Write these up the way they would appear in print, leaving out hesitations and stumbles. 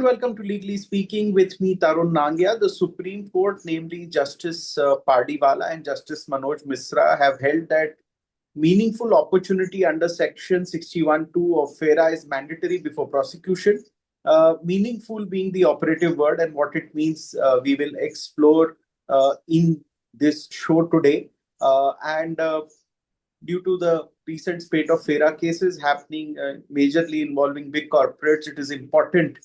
and welcome to Legally Speaking with me, Tarun Nangia. The Supreme Court, namely Justice Pardiwala and Justice Manoj Misra, have held that meaningful opportunity under Section 61(2) of FERA is mandatory before prosecution. Meaningful being the operative word, and what it means we will explore in this show today. And Due to the recent spate of FERA cases happening majorly involving big corporates, it is important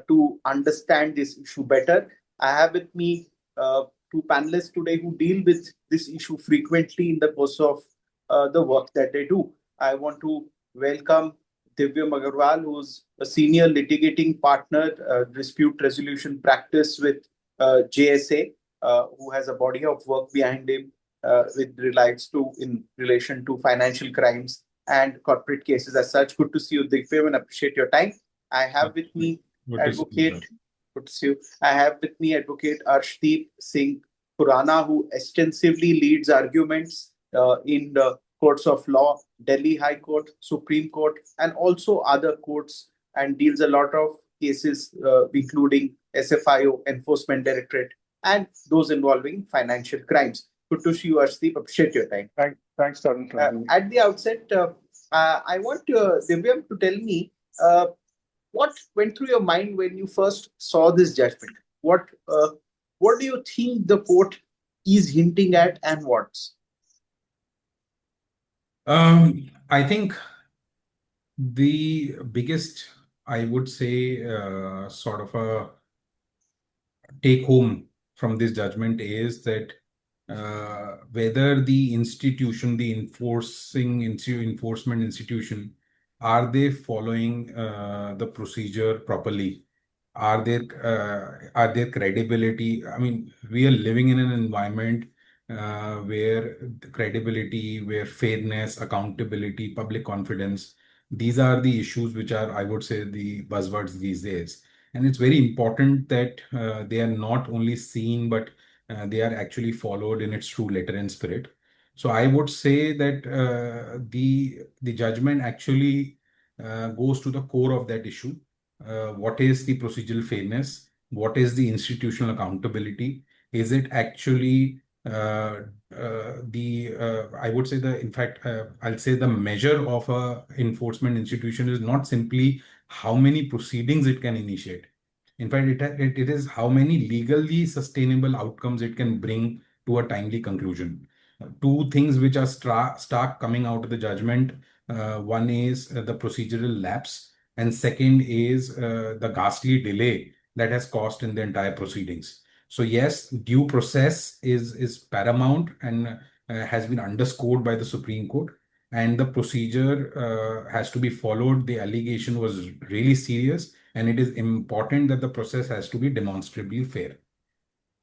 to understand this issue better. I have with me two panelists today who deal with this issue frequently in the course of the work that they do. I want to welcome Divyam Agarwal, who's a senior litigating partner, dispute resolution practice with JSA, who has a body of work behind him with in relation to financial crimes and corporate cases as such. Good to see you, Divyam, and appreciate your time. I have with me Advocate. Good to see you. I have with me Advocate Arshdeep Singh Khurana, who extensively leads arguments in the courts of law, Delhi High Court, Supreme Court, and also other courts, and deals a lot of cases, including SFIO, Enforcement Directorate, and those involving financial crimes. Good to see you, Arshdeep. Appreciate your time. Thanks, Tarun. At the outset, I want Divyam to tell me what went through your mind when you first saw this judgment. What do you think the court is hinting at, and what's? I think the biggest, I would say, sort of a take home from this judgment is that whether the institution, the enforcement institution, are they following the procedure properly? Are there credibility? I mean, we are living in an environment where credibility, where fairness, accountability, public confidence, these are the issues which are, I would say, the buzzwords these days. And it's very important that they are not only seen, but they are actually followed in its true letter and spirit. So I would say that the judgment actually goes to the core of that issue. What is the procedural fairness? What is the institutional accountability? Is it actually I would say I'll say the measure of a enforcement institution is not simply how many proceedings it can initiate. In fact, it is how many legally sustainable outcomes it can bring to a timely conclusion. Two things which are stark coming out of the judgment. One is the procedural lapse, and second is the ghastly delay that has caused in the entire proceedings. So yes, due process is paramount and has been underscored by the Supreme Court, and the procedure has to be followed. The allegation was really serious, and it is important that the process has to be demonstrably fair.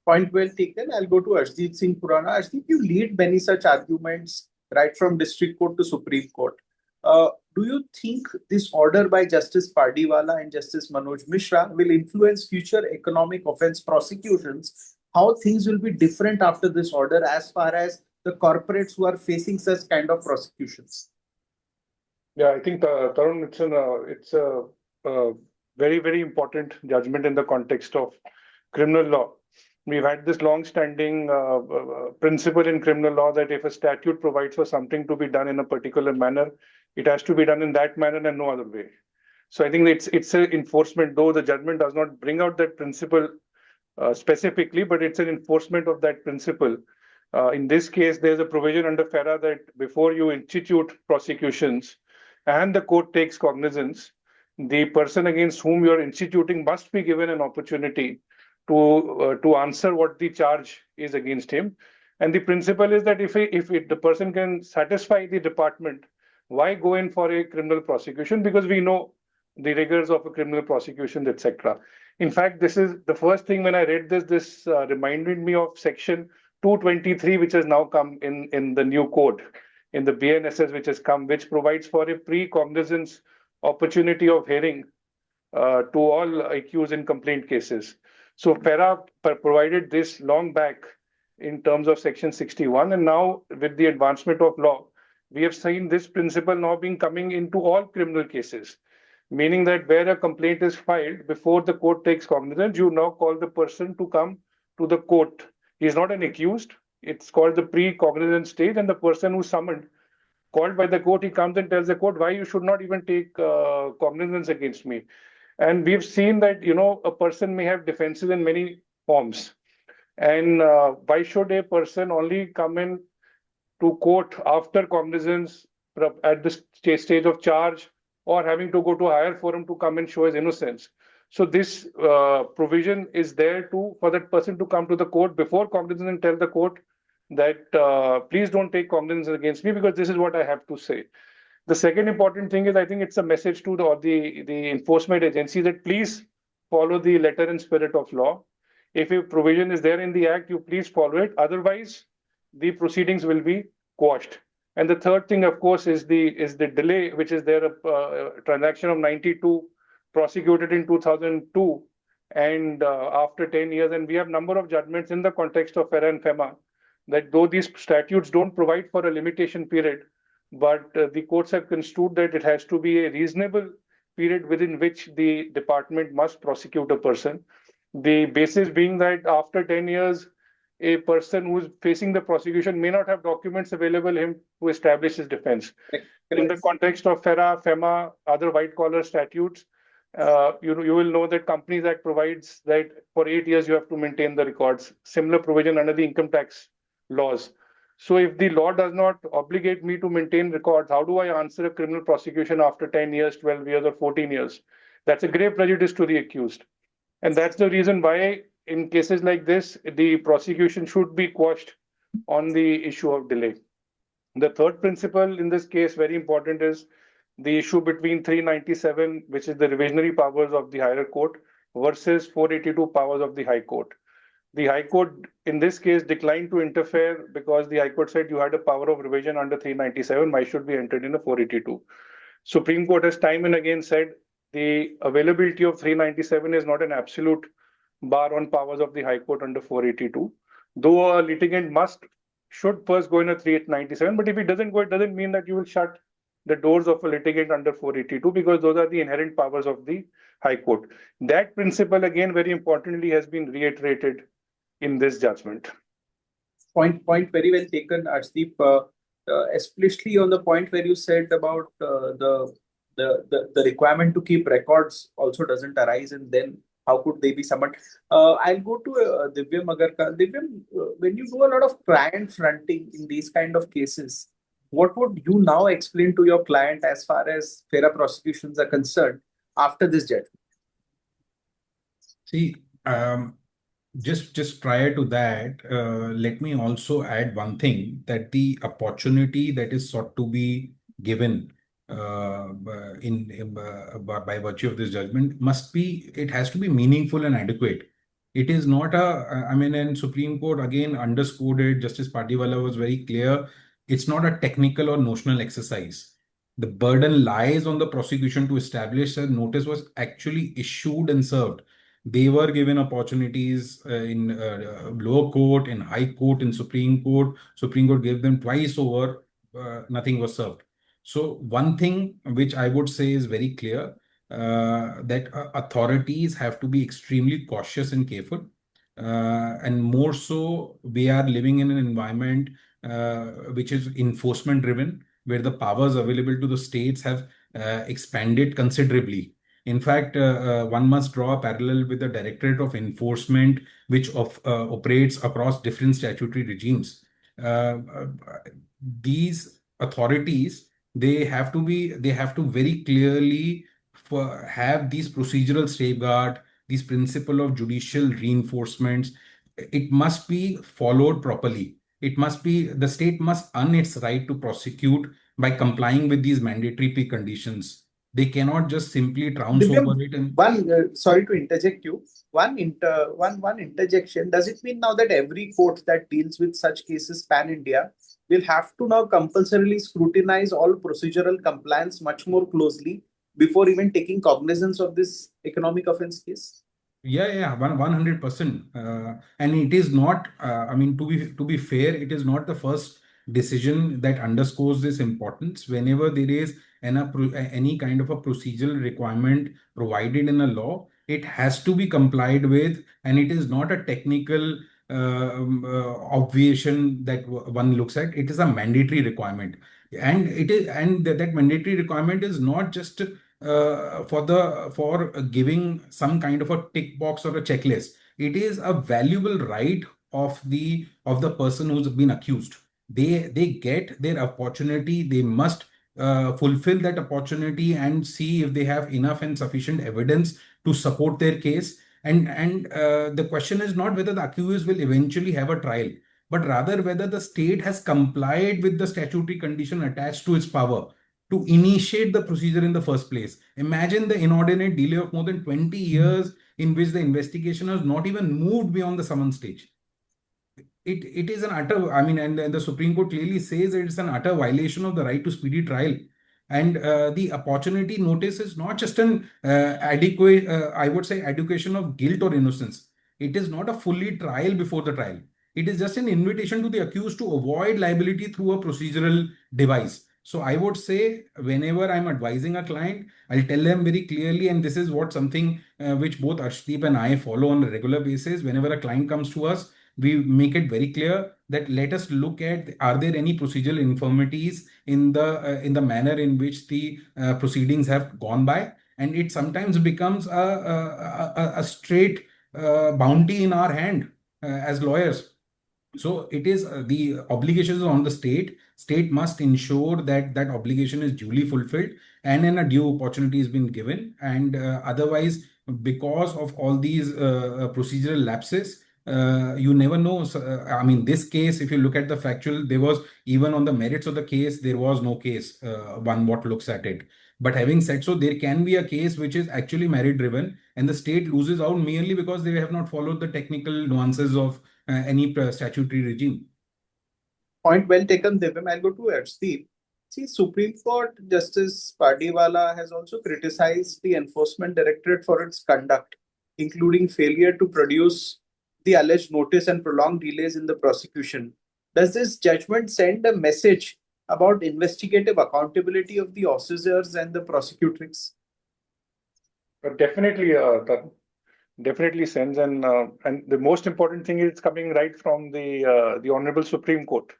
Point well taken. I'll go to Arshdeep Singh Khurana. Arshdeep, you lead many such arguments right from District Court to Supreme Court. Do you think this order by Justice Pardiwala and Justice Manoj Mishra will influence future economic offense prosecutions? How things will be different after this order as far as the corporates who are facing such kind of prosecutions? Yeah, I think, Tarun, it's a very, very important judgment in the context of criminal law. We've had this long-standing principle in criminal law that if a statute provides for something to be done in a particular manner, it has to be done in that manner and no other way. So I think it's an enforcement, though the judgment does not bring out that principle specifically, but it's an enforcement of that principle. In this case, there's a provision under FERA that before you institute prosecutions and the court takes cognizance, the person against whom you're instituting must be given an opportunity to answer what the charge is against him. And the principle is that if the person can satisfy the department, why go in for a criminal prosecution? Because we know the rigors of a criminal prosecution, etc. In fact, this is the first thing when I read this reminded me of Section 223, which has now come in the new code, in the BNSS, which has come, which provides for a pre-cognizance opportunity of hearing to all accused in complaint cases. So FERA provided this long back in terms of Section 61, and now with the advancement of law, we have seen this principle now being coming into all criminal cases. meaning that where a complaint is filed, before the court takes cognizance, you now call the person to come to the court. He is not an accused. It's called the pre-cognizance stage, and the person who's summoned, called by the court, he comes and tells the court why you should not even take cognizance against me. And we've seen that, a person may have defenses in many forms. And why should a person only come in to court after cognizance at the stage of charge, or having to go to a higher forum to come and show his innocence? So this provision is there for that person to come to the court before cognizance and tell the court that please don't take cognizance against me because this is what I have to say. The second important thing is, I think it's a message to the enforcement agency that please follow the letter and spirit of law. If a provision is there in the act, you please follow it. Otherwise, the proceedings will be quashed. And the third thing, of course, is the delay, which is there, a transaction of 92 prosecuted in 2002 and after 10 years. And we have number of judgments in the context of FERA and FEMA that though these statutes don't provide for a limitation period, but the courts have construed that it has to be a reasonable period within which the department must prosecute a person. The basis being that after 10 years, a person who's facing the prosecution may not have documents available him to establish his defense. In the context of FERA, FEMA, other white-collar statutes, you will know that Companies Act provides that for 8 years you have to maintain the records. Similar provision under the income tax laws. So if the law does not obligate me to maintain records, how do I answer a criminal prosecution after 10 years, 12 years, or 14 years? That's a grave prejudice to the accused. And that's the reason why in cases like this, the prosecution should be quashed on the issue of delay. The third principle in this case, very important, is the issue between 397, which is the revisionary powers of the higher court, versus 482 powers of the High Court. The High Court, in this case, declined to interfere because the High Court said you had a power of revision under 397. Why should we enter in a 482? Supreme Court has time and again said the availability of 397 is not an absolute bar on powers of the High Court under 482. Though a litigant should first go in a 397, but if he doesn't go, it doesn't mean that you will shut the doors of a litigant under 482 because those are the inherent powers of the High Court. That principle, again, very importantly, has been reiterated in this judgment. Point very well taken, Arshdeep. Especially on the point where you said about the requirement to keep records also doesn't arise, and then how could they be summoned? I'll go to Divyam Agarkar. Divyam, when you do a lot of client fronting in these kind of cases, what would you now explain to your client as far as FERA prosecutions are concerned after this judgment? See, just prior to that, let me also add one thing, that the opportunity that is sought to be given by virtue of this judgment it has to be meaningful and adequate. It is not and Supreme Court again underscored it. Justice Pardiwala was very clear. It's not a technical or notional exercise. The burden lies on the prosecution to establish that notice was actually issued and served. They were given opportunities in lower court, in High Court, in Supreme Court. Supreme Court gave them twice over. Nothing was served. So one thing which I would say is very clear, that authorities have to be extremely cautious and careful. And more so, we are living in an environment which is enforcement driven, where the powers available to the states have expanded considerably. In fact, one must draw a parallel with the Directorate of Enforcement, which operates across different statutory regimes. These authorities, they have to very clearly have these procedural safeguard, these principle of judicial reinforcements. It must be followed properly. The state must earn its right to prosecute by complying with these mandatory preconditions. They cannot just simply trounce over it. And sorry to interject you. One interjection. Does it mean now that every court that deals with such cases pan-India will have to now compulsorily scrutinize all procedural compliance much more closely before even taking cognizance of this economic offense case? Yeah, 100%. And it is not, to be fair, it is not the first decision that underscores this importance. Whenever there is and any kind of a procedural requirement provided in a law, it has to be complied with, and it is not a technical obviation that one looks at. It is a mandatory requirement, and that mandatory requirement is not just for giving some kind of a tick box or a checklist. It is a valuable right of the person who's been accused. They get their opportunity. They must fulfill that opportunity and see if they have enough and sufficient evidence to support their case. And the question is not whether the accused will eventually have a trial, but rather whether the state has complied with the statutory condition attached to its power to initiate the procedure in the first place. Imagine the inordinate delay of more than 20 years in which the investigation has not even moved beyond the summons stage. It is an utter, I mean, and the Supreme Court clearly says it's an utter violation of the right to speedy trial. And the opportunity notice is not just an adequate, I would say, education of guilt or innocence. It is not a fully trial before the trial. It is just an invitation to the accused to avoid liability through a procedural device. So I would say, whenever I'm advising a client, I'll tell them very clearly, and this is what something which both Arshdeep and I follow on a regular basis. Whenever a client comes to us, we make it very clear that let us look at, are there any procedural infirmities in the manner in which the proceedings have gone by, and it sometimes becomes a straight bounty in our hand as lawyers. So it is the obligation is on the state. State must ensure that that obligation is duly fulfilled and then a due opportunity has been given. And otherwise, because of all these procedural lapses, you never know. So, I mean, this case, if you look at the factual, there was, even on the merits of the case, there was no case, one what looks at it. But having said so, there can be a case which is actually merit driven, and the state loses out merely because they have not followed the technical nuances of any statutory regime. Point well taken, Divyam. I'll go to Arshdeep. See, Supreme Court Justice Pardiwala has also criticized the Enforcement Directorate for its conduct, including failure to produce the alleged notice and prolonged delays in the prosecution. Does this judgment send a message about investigative accountability of the officers and the prosecutrix? Definitely, definitely sends, and the most important thing is it's coming right from the Honorable Supreme Court.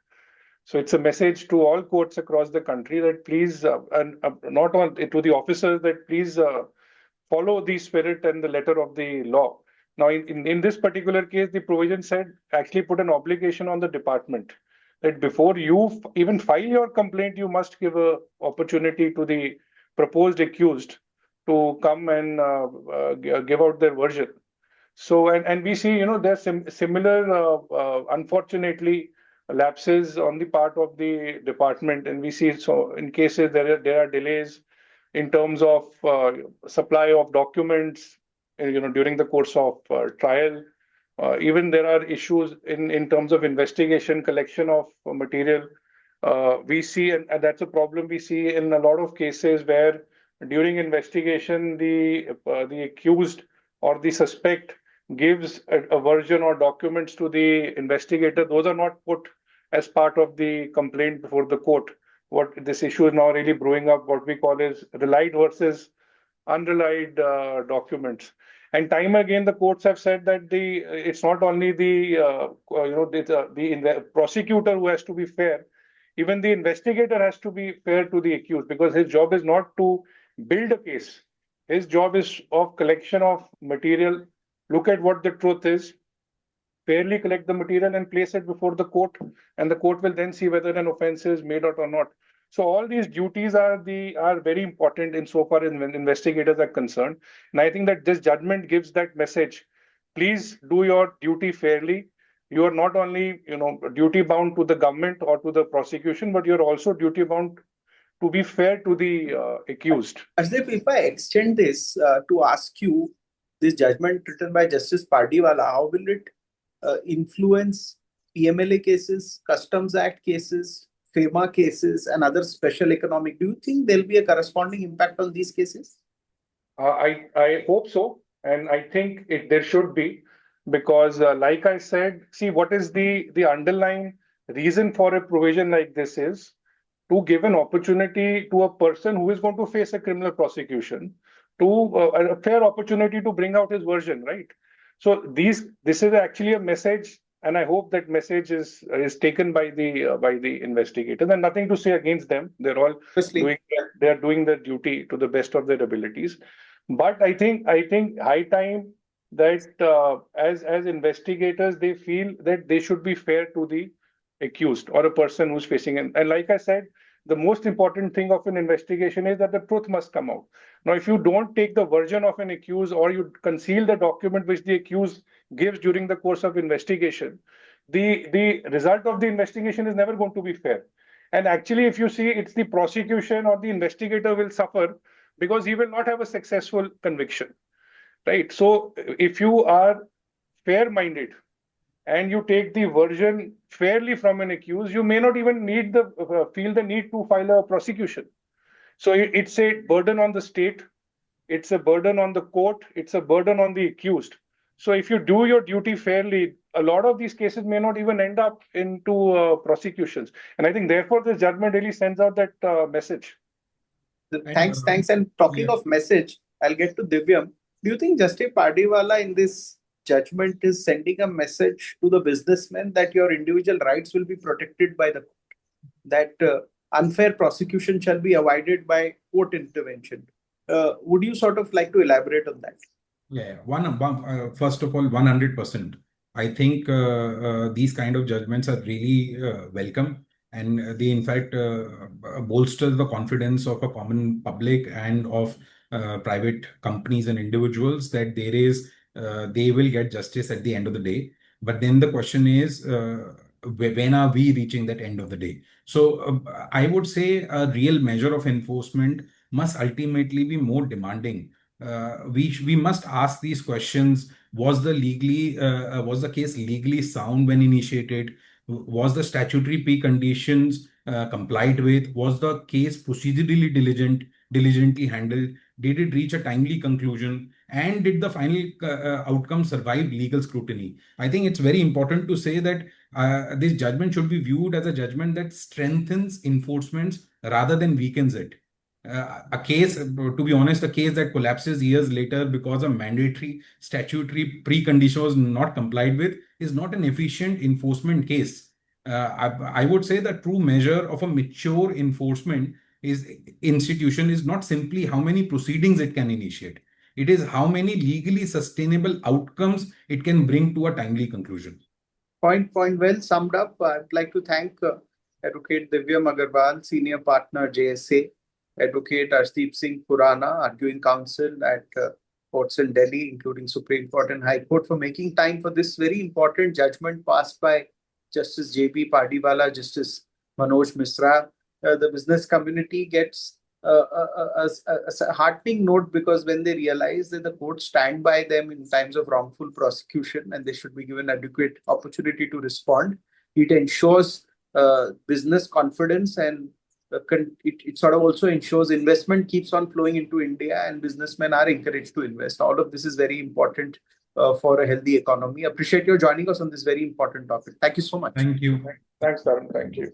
So it's a message to all courts across the country that please, and not on to the officers, that please follow the spirit and the letter of the law. Now, in this particular case, the provision said actually put an obligation on the department that before you even file your complaint, you must give a opportunity to the proposed accused to come and give out their version. So, and we see, there's similar, unfortunately, lapses on the part of the department, and we see so in cases there are delays in terms of supply of documents, during the course of trial. Even there are issues in terms of investigation, collection of material. We see, and that's a problem we see in a lot of cases where during investigation the accused or the suspect gives a version or documents to the investigator. Those are not put as part of the complaint before the court. What this issue is now really brewing up, what we call is relied versus unrelied documents. And time again, the courts have said that it's not only the prosecutor who has to be fair. Even the investigator has to be fair to the accused, because his job is not to build a case. His job is of collection of material, look at what the truth is, fairly collect the material and place it before the court, and the court will then see whether an offense is made out or not. So all these duties are very important insofar as investigators are concerned. And I think that this judgment gives that message. Please do your duty fairly. You are not only duty bound to the government or to the prosecution, but you're also duty bound to be fair to the accused. Arshdeep, if I extend this to ask you, this judgment written by Justice Pardiwala, how will it influence PMLA cases, Customs Act cases, FEMA cases, and other special economic? Do you think there'll be a corresponding impact on these cases? I hope so, and I think there should be, because like I said, see, what is the underlying reason for a provision like this is to give an opportunity to a person who is going to face a criminal prosecution to a fair opportunity to bring out his version, right? So this is actually a message, and I hope that message is taken by the investigators. And nothing to say against them; they're all doing their duty to the best of their abilities. But I think high time that as investigators they feel that they should be fair to the accused or a person who's facing an. And like I said, the most important thing of an investigation is that the truth must come out. Now, if you don't take the version of an accused or you conceal the document which the accused gives during the course of investigation, the result of the investigation is never going to be fair. And actually, if you see, it's the prosecution or the investigator will suffer because he will not have a successful conviction, right? So if you are fair-minded and you take the version fairly from an accused, you may not even need feel the need to file a prosecution. So it's a burden on the state, it's a burden on the court, it's a burden on the accused. So if you do your duty fairly, a lot of these cases may not even end up into prosecutions. And I think therefore this judgment really sends out that message. Thanks. And talking of message, I'll get to Divyam. Do you think Justice Pardiwala in this judgment is sending a message to the businessmen that your individual rights will be protected by the court, that unfair prosecution shall be avoided by court intervention? Would you sort of like to elaborate on that? Yeah, first of all, 100%. I think these kind of judgments are really welcome, and they in fact bolster the confidence of a common public and of private companies and individuals that they will get justice at the end of the day. But then the question is, when are we reaching that end of the day? So I would say a real measure of enforcement must ultimately be more demanding. We must ask these questions. Was the case legally sound when initiated? Was the statutory preconditions complied with? Was the case procedurally diligently handled? Did it reach a timely conclusion? And did the final outcome survive legal scrutiny? I think it's very important to say that this judgment should be viewed as a judgment that strengthens enforcement rather than weakens it. A case that collapses years later because a mandatory statutory precondition was not complied with is not an efficient enforcement case. I would say the true measure of a mature enforcement institution is not simply how many proceedings it can initiate. It is how many legally sustainable outcomes it can bring to a timely conclusion. Point well summed up. I'd like to thank Advocate Divyam Agarwal, Senior Partner, JSA, Advocate Arshdeep Singh Khurana, Arguing Counsel at courts in Delhi, including Supreme Court and High Court, for making time for this very important judgment passed by Justice J.B. Pardiwala, Justice Manoj Misra. The business community gets a heartening note because when they realize that the courts stand by them in times of wrongful prosecution and they should be given adequate opportunity to respond, it ensures business confidence, and it sort of also ensures investment keeps on flowing into India and businessmen are encouraged to invest. All of this is very important for a healthy economy. Appreciate your joining us on this very important topic. Thank you so much. Thank you. Thanks, Tarun. Thank you.